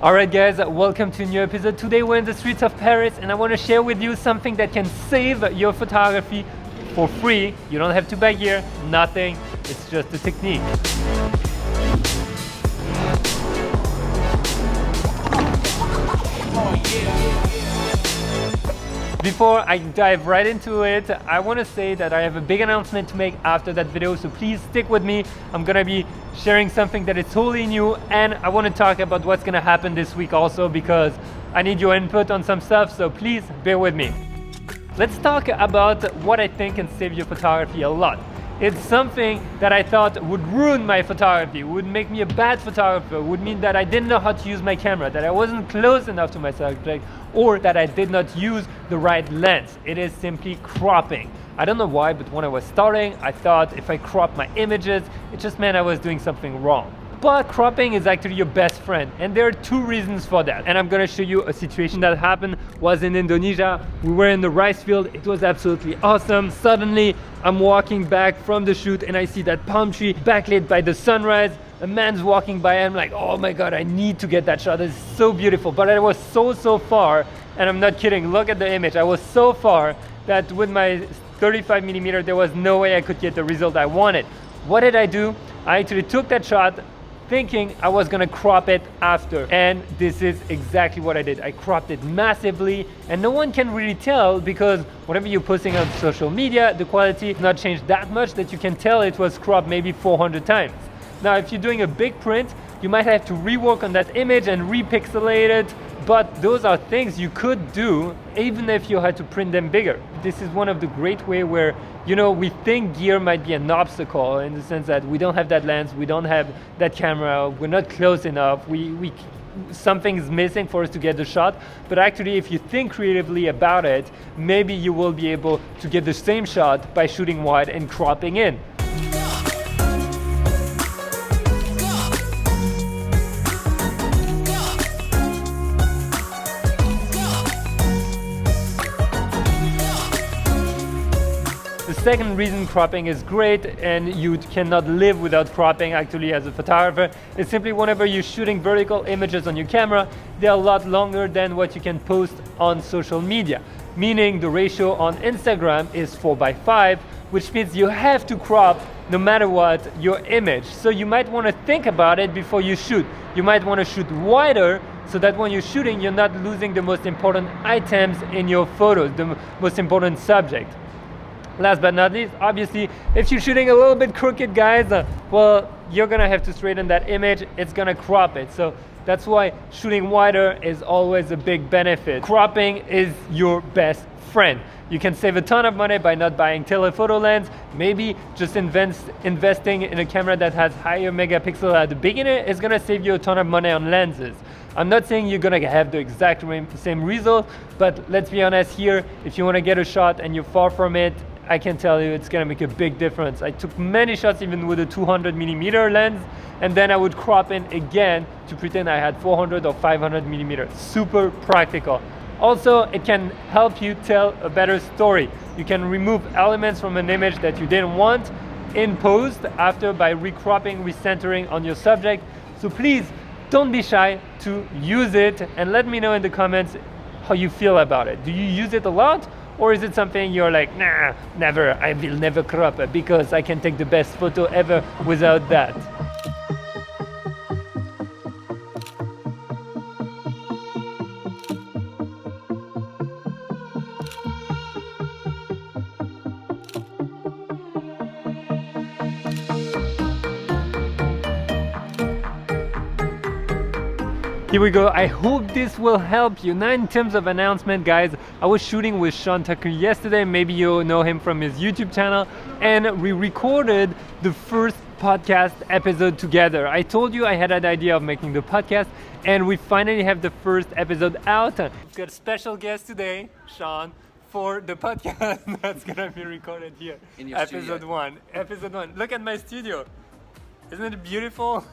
Alright guys, welcome to a new episode. Today we're in the streets of Paris and I want to share with you something that can save your photography for free. You don't have to buy gear, nothing, it's just a technique. Before I dive right into it, I want to say that I have a big announcement to make after that video, so please stick with me. I'm gonna be sharing something that is totally new, and I want to talk about what's gonna happen this week also, because I need your input on some stuff, so please bear with me. Let's talk about what I think can save your photography a lot. It's something that I thought would ruin my photography, would make me a bad photographer, would mean that I didn't know how to use my camera, that I wasn't close enough to my subject, or that I did not use the right lens. It is simply cropping. I don't know why, but when I was starting, I thought if I crop my images, it just meant I was doing something wrong. But cropping is actually your best friend, and there are two reasons for that. And I'm gonna show you a situation that happened, was in Indonesia. We were in the rice field, it was absolutely awesome. Suddenly, I'm walking back from the shoot and I see that palm tree backlit by the sunrise. A man's walking by, and I'm like, oh my God, I need to get that shot. It's so beautiful. But I was so far, and I'm not kidding, look at the image. I was so far that with my 35mm, there was no way I could get the result I wanted. What did I do? I actually took that shot thinking I was gonna crop it after, and this is exactly what I did. I cropped it massively, and no one can really tell, because whatever you're posting on social media, the quality has not changed that much that you can tell it was cropped maybe 400 times. Now, if you're doing a big print, you might have to rework on that image and repixelate it, but those are things you could do even if you had to print them bigger. This is one of the great ways where, you know, we think gear might be an obstacle in the sense that we don't have that lens, we don't have that camera, we're not close enough, something's missing for us to get the shot. But actually, if you think creatively about it, maybe you will be able to get the same shot by shooting wide and cropping in. The second reason cropping is great, and you cannot live without cropping actually as a photographer, is simply whenever you're shooting vertical images on your camera, they're a lot longer than what you can post on social media. Meaning the ratio on Instagram is 4:5, which means you have to crop no matter what your image. So you might want to think about it before you shoot. You might want to shoot wider so that when you're shooting, you're not losing the most important items in your photos, the most important subject. Last but not least, obviously, if you're shooting a little bit crooked, guys, well, you're gonna have to straighten that image, it's gonna crop it. So that's why shooting wider is always a big benefit. Cropping is your best friend. You can save a ton of money by not buying telephoto lens, maybe just investing in a camera that has higher megapixel at the beginning is gonna save you a ton of money on lenses. I'm not saying you're gonna have the exact same result, but let's be honest here, if you wanna get a shot and you're far from it, I can tell you it's gonna make a big difference. I took many shots even with a 200mm lens, and then I would crop in again to pretend I had 400 or 500mm. Super practical. Also, it can help you tell a better story. You can remove elements from an image that you didn't want in post after by recropping, recentering on your subject. So please, don't be shy to use it, and let me know in the comments how you feel about it. Do you use it a lot? Or is it something you're like, nah, never, I will never crop it because I can take the best photo ever without that? Here we go. I hope this will help you. Now, in terms of announcement, guys, I was shooting with Sean Tucker yesterday. Maybe you know him from his YouTube channel, and we recorded the first podcast episode together. I told you I had an idea of making the podcast, and we finally have the first episode out. We've got a special guest today, Sean, for the podcast that's gonna be recorded here. In your episode studio. one. Episode 1. Look at my studio. Isn't it beautiful?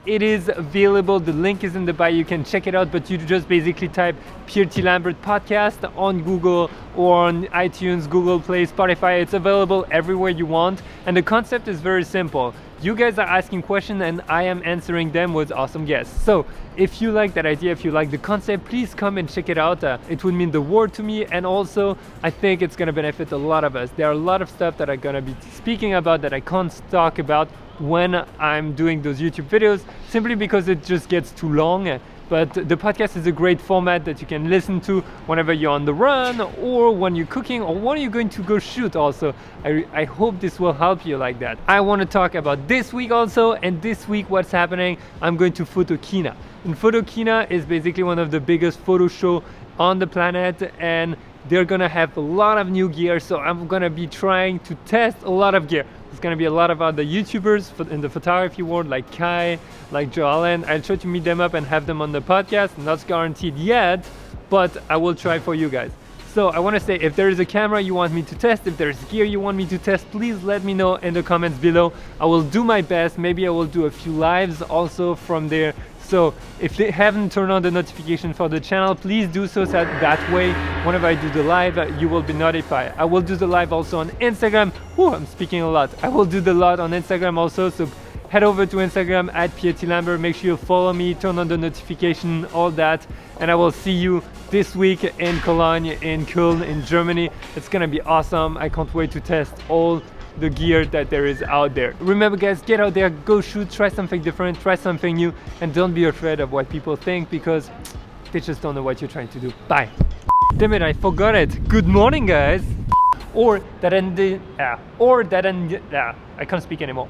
It is available, the link is in the bio, you can check it out, but you just basically type Pierre Lambert podcast on Google or on iTunes, Google Play, Spotify. It's available everywhere you want, and the concept is very simple. You guys are asking questions and I am answering them with awesome guests. So if you like that idea, if you like the concept, please come and check it out. It would mean the world to me, and also I think it's gonna benefit a lot of us. There are a lot of stuff that I'm gonna be speaking about that I can't talk about when I'm doing those YouTube videos, simply because it just gets too long. But the podcast is a great format that you can listen to whenever you're on the run, or when you're cooking, or when you're going to go shoot also. I hope this will help you like that. I want to talk about this week also, and this week what's happening, I'm going to Photokina. And Photokina is basically one of the biggest photo show on the planet, and they're gonna have a lot of new gear, so I'm gonna be trying to test a lot of gear. There's gonna be a lot of other YouTubers in the photography world, like Kai, like Joe Allen. I'll try to meet them up and have them on the podcast. Not guaranteed yet, but I will try for you guys. So I want to say, if there is a camera you want me to test, if there's gear you want me to test, please let me know in the comments below. I will do my best. Maybe I will do a few lives also from there. So if they haven't turned on the notification for the channel, please do so that way whenever I do the live, you will be notified. I will do the live also on Instagram. Whew, I'm speaking a lot. I will do the lot on Instagram also, so head over to Instagram at Pierre Lambert. Make sure you follow me, turn on the notification, all that, and I will see you this week in Cologne, in Köln, in Germany. It's gonna be awesome. I can't wait to test all the gear that there is out there. Remember guys, get out there, go shoot, try something different, try something new, and don't be afraid of what people think, because they just don't know what you're trying to do. Bye. Damn it, I forgot it. Good morning guys. I can't speak anymore.